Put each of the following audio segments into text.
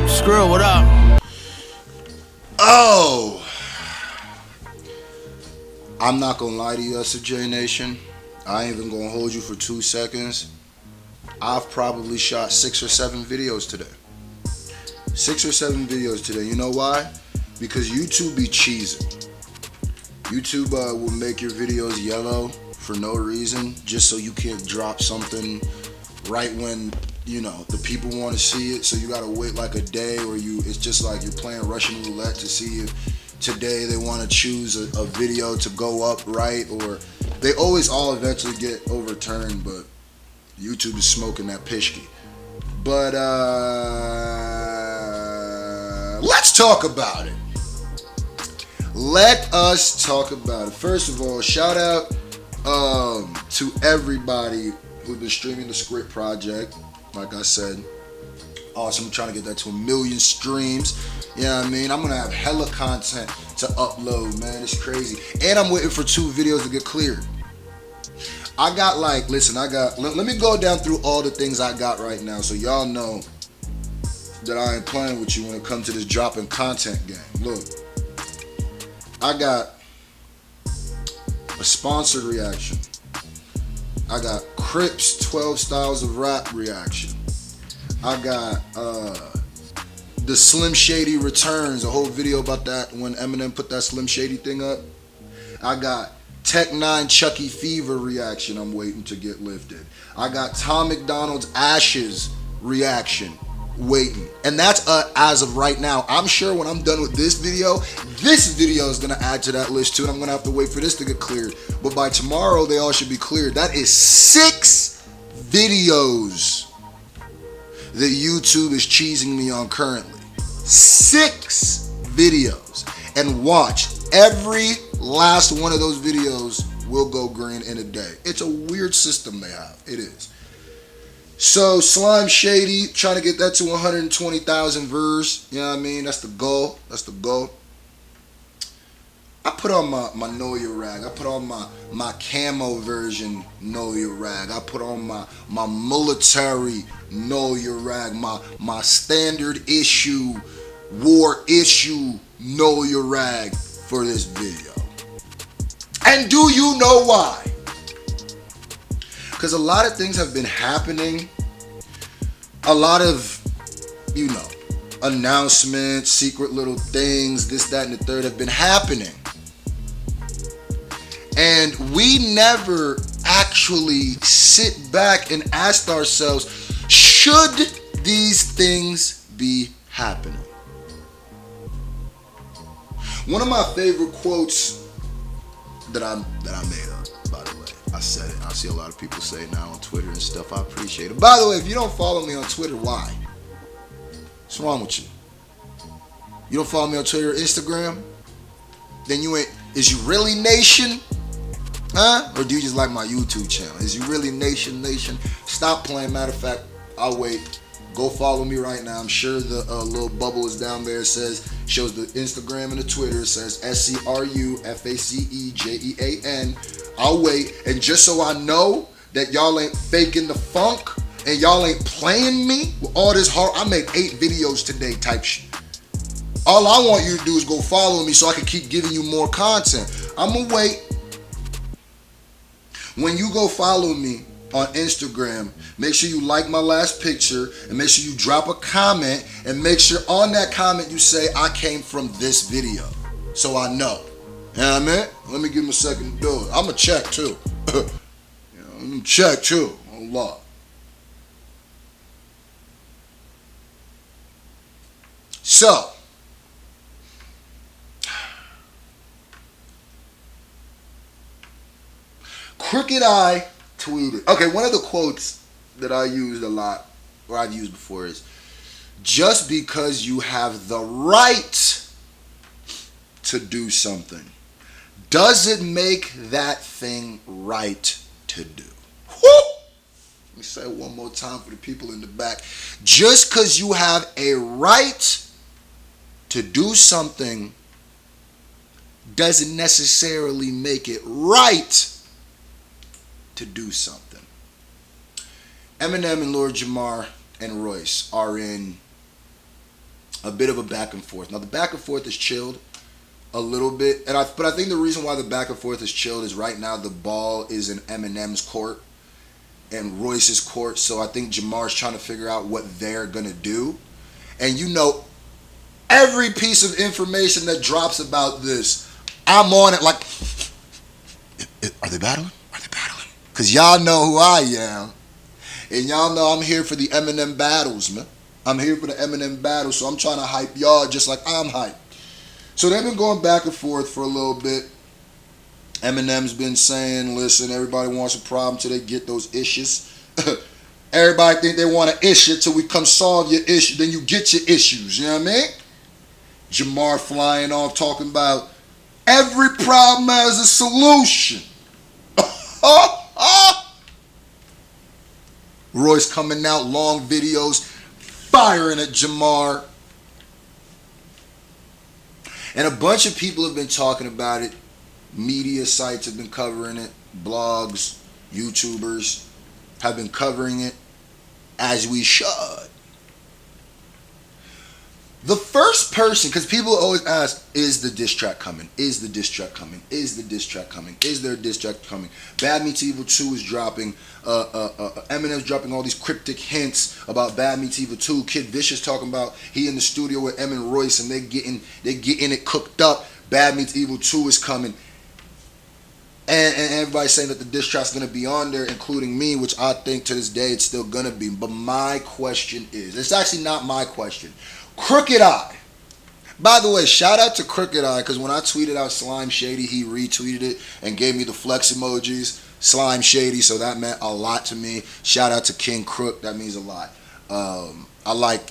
Screw, what up? Oh, I'm not gonna lie to you, SJ Nation. I ain't even gonna hold you for 2 seconds. I've probably shot 6 or 7 videos today. 6 or 7 videos today. You know why? Because YouTube be cheesing. YouTube will make your videos yellow for no reason, just so you can't drop something right when the people want to see it. So you gotta wait like a day, or it's just like you're playing Russian roulette to see if today they want to choose a video to go up, right? Or they always all eventually get overturned, but YouTube is smoking that pishki. But let's talk about it. Let us talk about it. First of all, shout out to everybody who's been streaming the Script Project. Like I said, awesome. I'm trying to get that to 1 million streams. You know what I mean? I'm gonna have hella content to upload, man. It's crazy. And I'm waiting for 2 videos to get cleared. Let me go down through all the things I got right now, so y'all know that I ain't playing with you when it comes to this dropping content game. Look, I got a sponsored reaction. I got Crips 12 Styles of Rap reaction. I got the Slim Shady Returns, a whole video about that when Eminem put that Slim Shady thing up. I got Tech 9 Chucky Fever reaction I'm waiting to get lifted. I got Tom McDonald's Ashes reaction waiting. And that's as of right now. I'm sure when I'm done with this video is going to add to that list too, and I'm going to have to wait for this to get cleared. But by tomorrow, they all should be cleared. That is 6 videos that YouTube is cheesing me on currently. 6 videos. And watch, every last one of those videos will go green in a day. It's a weird system they have. It is. So Slime Shady, trying to get that to 120,000 views. You know what I mean? That's the goal. I put on my Know Your Rag. I put on my camo version Know Your Rag. I put on my military Know Your Rag. My standard issue, war issue Know Your Rag for this video. And do you know why? Because a lot of things have been happening. A lot of, announcements, secret little things, this, that, and the third have been happening. And we never actually sit back and ask ourselves, should these things be happening? One of my favorite quotes that I made up, by the way. I said it. I see a lot of people say it now on Twitter and stuff. I appreciate it. By the way, if you don't follow me on Twitter, why? What's wrong with you? You don't follow me on Twitter or Instagram? Then you ain't. Is you really nation? Huh? Or do you just like my YouTube channel? Is you really nation? Stop playing. Matter of fact, I'll wait. Go follow me right now. I'm sure the little bubble is down there. It shows the Instagram and the Twitter. It says SCRUFACEJEAN. I'll wait. And just so I know that y'all ain't faking the funk and y'all ain't playing me with all this hard. I made 8 videos today type shit. All I want you to do is go follow me so I can keep giving you more content. I'm gonna wait. When you go follow me on Instagram, make sure you like my last picture and make sure you drop a comment, and make sure on that comment you say I came from this video, so I know. You know what I mean? Let me give him a second to do it. I'm gonna check too. I'm gonna check too. A lot. So, Crooked Eye tweeted. Okay, one of the quotes that I used a lot, or I've used before, is, just because you have the right to do something doesn't make that thing right to do. Woo! Let me say it one more time for the people in the back. Just because you have a right to do something doesn't necessarily make it right to do something. Eminem and Lord Jamar and Royce are in a bit of a back and forth. Now the back and forth is chilled a little bit, but I think the reason why the back and forth is chilled is right now the ball is in Eminem's court and Royce's court. So I think Jamar's trying to figure out what they're gonna do. And you know, every piece of information that drops about this, I'm on it like, are they battling? Are they battling? Because y'all know who I am. And y'all know I'm here for the Eminem battles, man. I'm here for the Eminem battles, so I'm trying to hype y'all just like I'm hyped. So they've been going back and forth for a little bit. Eminem's been saying, listen, everybody wants a problem till they get those issues. Everybody think they want an issue till we come solve your issue. Then you get your issues, you know what I mean? Jamar flying off talking about every problem has a solution. Royce coming out, long videos, firing at Jamar. And a bunch of people have been talking about it. Media sites have been covering it. Blogs, YouTubers have been covering it, as we should. The first person, because people always ask, is the diss track coming? Is the diss track coming? Is the diss track coming? Is there a diss track coming? Bad Meets Evil 2 is dropping. Eminem's dropping all these cryptic hints about Bad Meets Evil 2. Kid Vicious talking about he in the studio with Em and Royce and they getting it cooked up. Bad Meets Evil 2 is coming. And everybody's saying that the diss track's going to be on there, including me, which I think to this day it's still going to be. But my question is, it's actually not my question. Crooked Eye. By the way, shout out to Crooked Eye, because when I tweeted out Slime Shady, he retweeted it and gave me the flex emojis. Slime Shady, so that meant a lot to me. Shout out to King Crook, that means a lot. I like,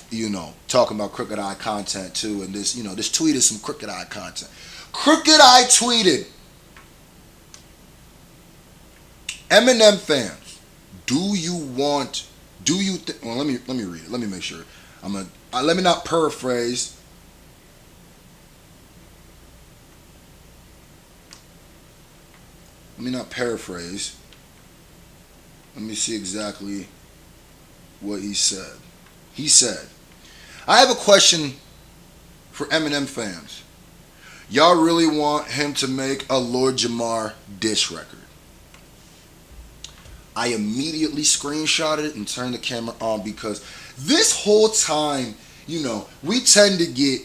talking about Crooked Eye content too, and this tweet is some Crooked Eye content. Crooked Eye tweeted, Eminem fans, well, let me read it. Let me make sure. Let me not paraphrase. Let me not paraphrase. Let me see exactly what he said. He said, I have a question for Eminem fans. Y'all really want him to make a Lord Jamar diss record? I immediately screenshotted it and turned the camera on because this whole time, we tend to get,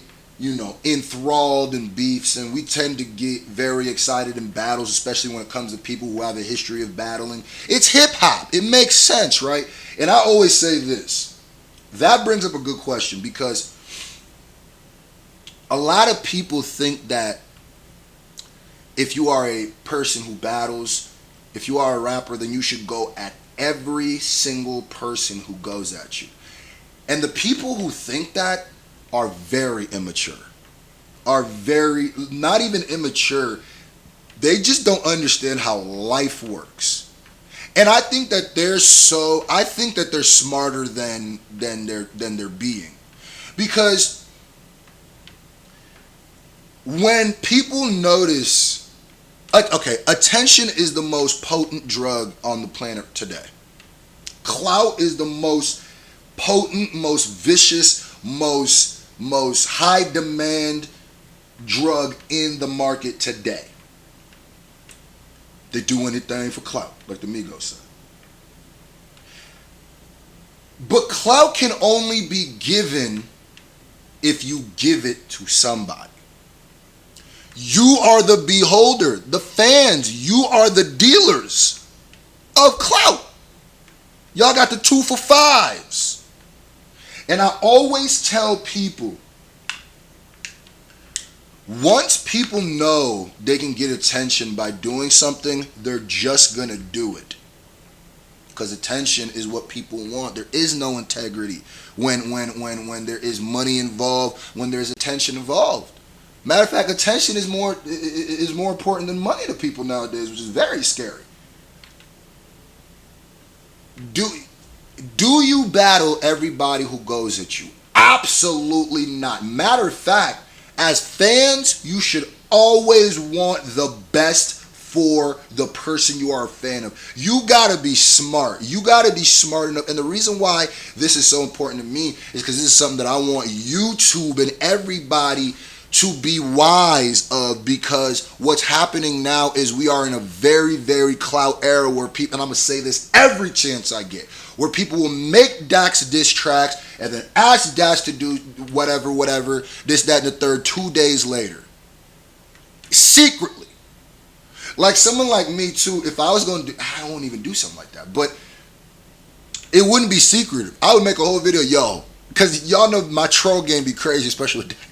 enthralled in beefs, and we tend to get very excited in battles, especially when it comes to people who have a history of battling. It's hip hop. It makes sense, right? And I always say this. That brings up a good question, because a lot of people think that if you are a person who battles, if you are a rapper, then you should go at every single person who goes at you. And the people who think that are very immature. Not even immature. They just don't understand how life works. And I think that they're smarter than they're being. Because when people notice, attention is the most potent drug on the planet today. Clout is the most potent, most vicious, most high demand drug in the market today. They do anything for clout, like the Migos said. But clout can only be given if you give it to somebody. You are the beholder, the fans. You are the dealers of clout. Y'all got the 2 for $5s. And I always tell people, once people know they can get attention by doing something, they're just going to do it. Because attention is what people want. There is no integrity when there is money involved, when there's attention involved. Matter of fact, attention is more important than money to people nowadays, which is very scary. Do you battle everybody who goes at you? Absolutely not. Matter of fact, as fans, you should always want the best for the person you are a fan of. You gotta be smart. You gotta be smart enough. And the reason why this is so important to me is because this is something that I want YouTube and everybody to be wise of, because what's happening now is we are in a very, very clout era where people, and I'm gonna say this every chance I get, where people will make Dax diss tracks and then ask Dax to do whatever, this, that, and the third 2 days later. Secretly. Like someone like me too, if I was gonna do, I won't even do something like that, but it wouldn't be secretive. I would make a whole video, yo, because y'all know my troll game be crazy, especially with Dax.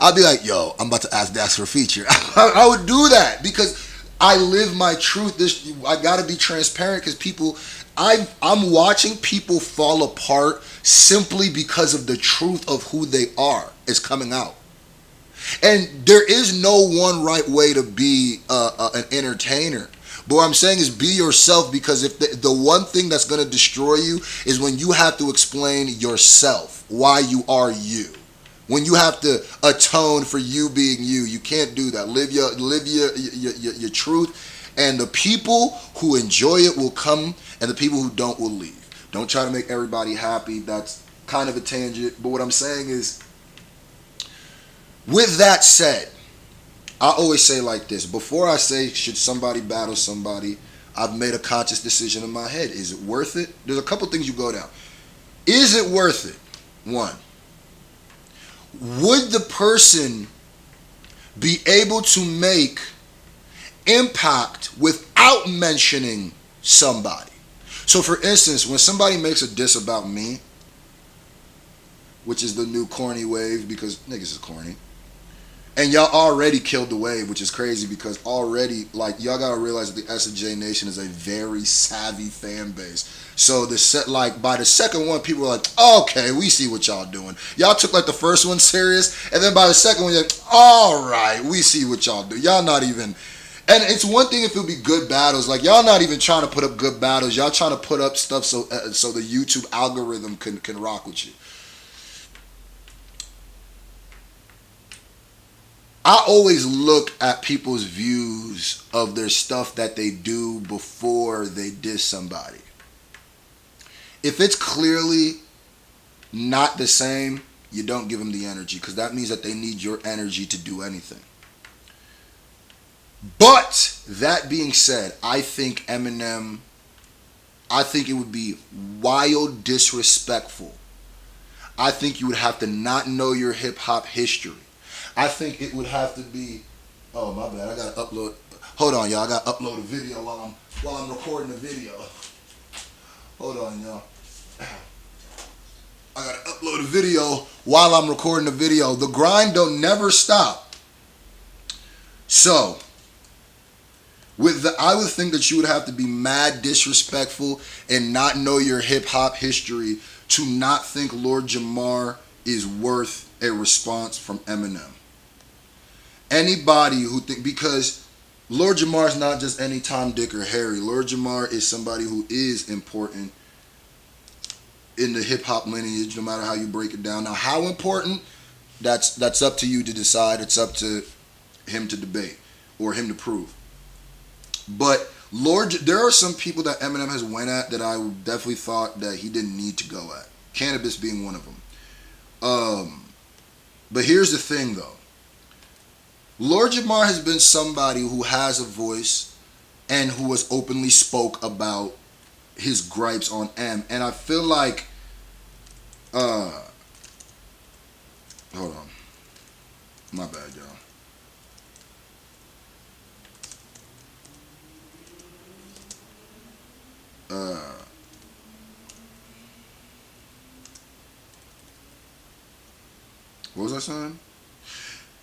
I'd be like, yo, I'm about to ask Dax for a feature. I would do that because I live my truth. I gotta be transparent because people, I'm watching people fall apart simply because of the truth of who they are is coming out. And there is no one right way to be an entertainer. But what I'm saying is be yourself, because if the one thing that's going to destroy you is when you have to explain yourself, why you are you. When you have to atone for you being you, you can't do that. Live your truth, and the people who enjoy it will come, and the people who don't will leave. Don't try to make everybody happy. That's kind of a tangent. But what I'm saying is, with that said, I always say like this. Before I say should somebody battle somebody, I've made a conscious decision in my head. Is it worth it? There's a couple things you go down. Is it worth it? One, would the person be able to make impact without mentioning somebody? So for instance, when somebody makes a diss about me, which is the new corny wave because niggas is corny, and y'all already killed the wave, which is crazy because already, like, y'all gotta realize that the S&J Nation is a very savvy fan base. So by the second one, people were like, okay, we see what y'all doing. Y'all took like the first one serious, and then by the second one, you're like, all right, we see what y'all do. Y'all not even, and it's one thing if it would be good battles. Like, y'all not even trying to put up good battles. Y'all trying to put up stuff so the YouTube algorithm can rock with you. I always look at people's views of their stuff that they do before they diss somebody. If it's clearly not the same, you don't give them the energy, because that means that they need your energy to do anything. But that being said, I think Eminem, I think it would be wild disrespectful. I think you would have to not know your hip hop history. I think it would have to be, oh my bad, I gotta upload, hold on y'all, I gotta upload a video while I'm recording the video. Hold on y'all. I gotta upload a video while I'm recording the video. The grind don't never stop. So, I would think that you would have to be mad disrespectful and not know your hip hop history to not think Lord Jamar is worth a response from Eminem. Anybody who think, because Lord Jamar is not just any Tom, Dick, or Harry. Lord Jamar is somebody who is important in the hip hop lineage, no matter how you break it down. Now, how important? That's up to you to decide. It's up to him to debate or him to prove. But there are some people that Eminem has went at that I definitely thought that he didn't need to go at. Cannabis being one of them. But here's the thing, though. Lord Jamar has been somebody who has a voice and who has openly spoke about his gripes on M. And I feel like, hold on. My bad, y'all. What was I saying?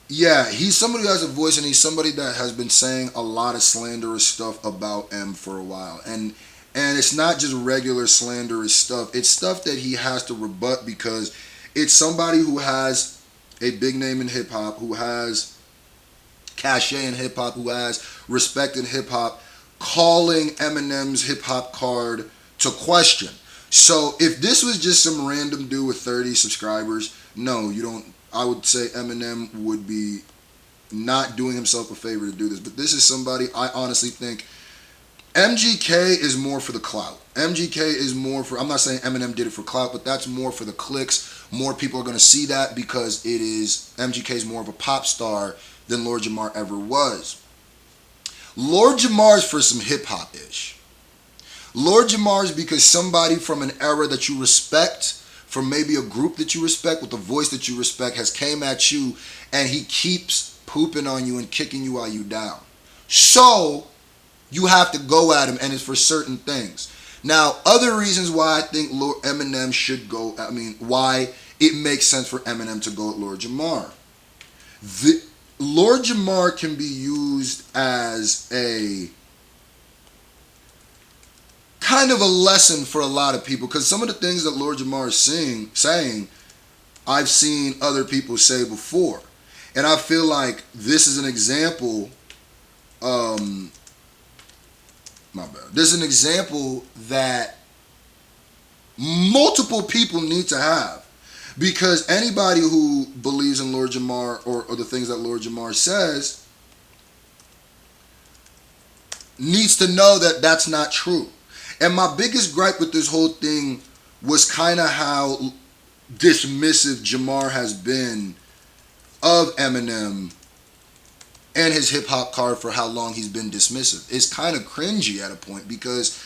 Yeah, he's somebody who has a voice, and he's somebody that has been saying a lot of slanderous stuff about M for a while. And it's not just regular slanderous stuff. It's stuff that he has to rebut because it's somebody who has a big name in hip-hop, who has cachet in hip-hop, who has respect in hip-hop, calling Eminem's hip-hop card to question. So if this was just some random dude with 30 subscribers, no, you don't. I would say Eminem would be not doing himself a favor to do this. But this is somebody I honestly think MGK is more for the clout. MGK is more for, I'm not saying Eminem did it for clout, but that's more for the clicks. More people are going to see that because it is, MGK is more of a pop star than Lord Jamar ever was. Lord Jamar is for some hip hop ish. Lord Jamar is because somebody from an era that you respect, from maybe a group that you respect, with a voice that you respect, has came at you and he keeps pooping on you and kicking you while you down. So you have to go at him, and it's for certain things. Now, other reasons why I think Lord Eminem should go, why it makes sense for Eminem to go at Lord Jamar. Lord Jamar can be used as a kind of a lesson for a lot of people, because some of the things that Lord Jamar is saying, I've seen other people say before. And I feel like this is an example, this is an example that multiple people need to have. Because anybody who believes in Lord Jamar or the things that Lord Jamar says needs to know that that's not true. And my biggest gripe with this whole thing was kind of how dismissive Jamar has been of Eminem and his hip hop card for how long he's been dismissive. It's kind of cringy at a point, because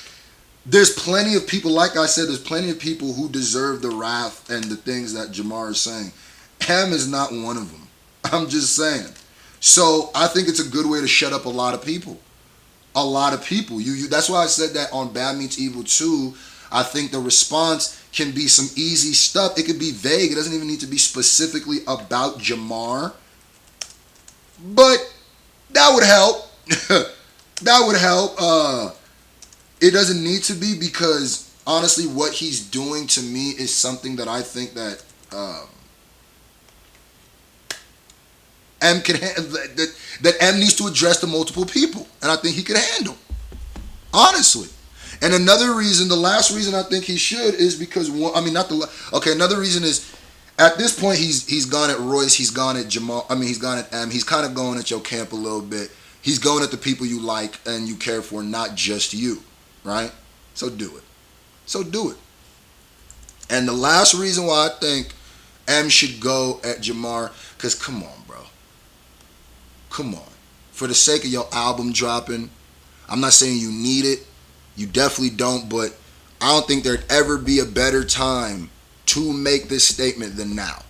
there's plenty of people, like I said, there's plenty of people who deserve the wrath and the things that Jamar is saying. Em is not one of them. I'm just saying. So I think it's a good way to shut up a lot of people. A lot of people. That's why I said that on Bad Meets Evil 2, I think the response can be some easy stuff. It could be vague. It doesn't even need to be specifically about Jamar. But that would help. That would help. It doesn't need to be, because honestly what he's doing to me is something that I think that M can that M needs to address to multiple people, and I think he could handle, honestly. And another reason, the last reason I think he should, is because another reason is, at this point he's gone at Royce, he's gone at Jamal, he's gone at M, he's kind of going at your camp a little bit. He's going at the people you like and you care for, not just you, right? So do it. And the last reason why I think M should go at Jamar, because come on, bro. Come on. For the sake of your album dropping, I'm not saying you need it. You definitely don't, but I don't think there'd ever be a better time to make this statement than now.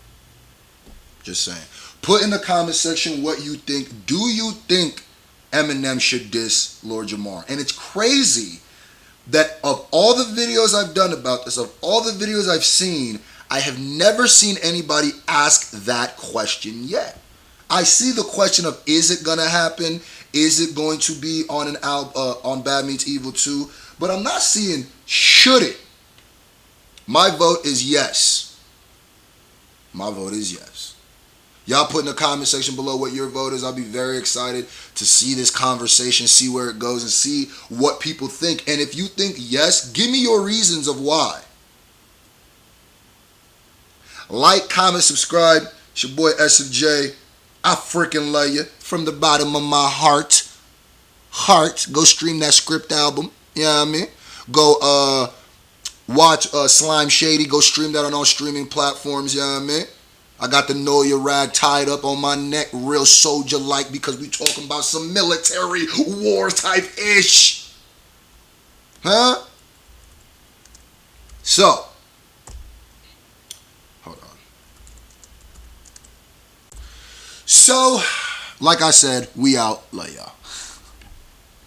Just saying. Put in the comment section what you think. Do you think Eminem should diss Lord Jamar? And it's crazy that of all the videos I've done about this, of all the videos I've seen, I have never seen anybody ask that question yet. I see the question of, is it gonna happen? Is it going to be on an album, on Bad Meets Evil 2? But I'm not seeing, should it? My vote is yes. My vote is yes. Y'all put in the comment section below what your vote is. I'll be very excited to see this conversation, see where it goes, and see what people think. And if you think yes, give me your reasons of why. Like, comment, subscribe. It's your boy SFJ. I freaking love you from the bottom of my heart. Go stream that Script album. You know what I mean? Go watch Slime Shady. Go stream that on all streaming platforms. You know what I mean? I got the Know Your Rag tied up on my neck, real soldier-like, because we talking about some military war type ish. Huh? So, hold on. So, like I said, we out. Love y'all.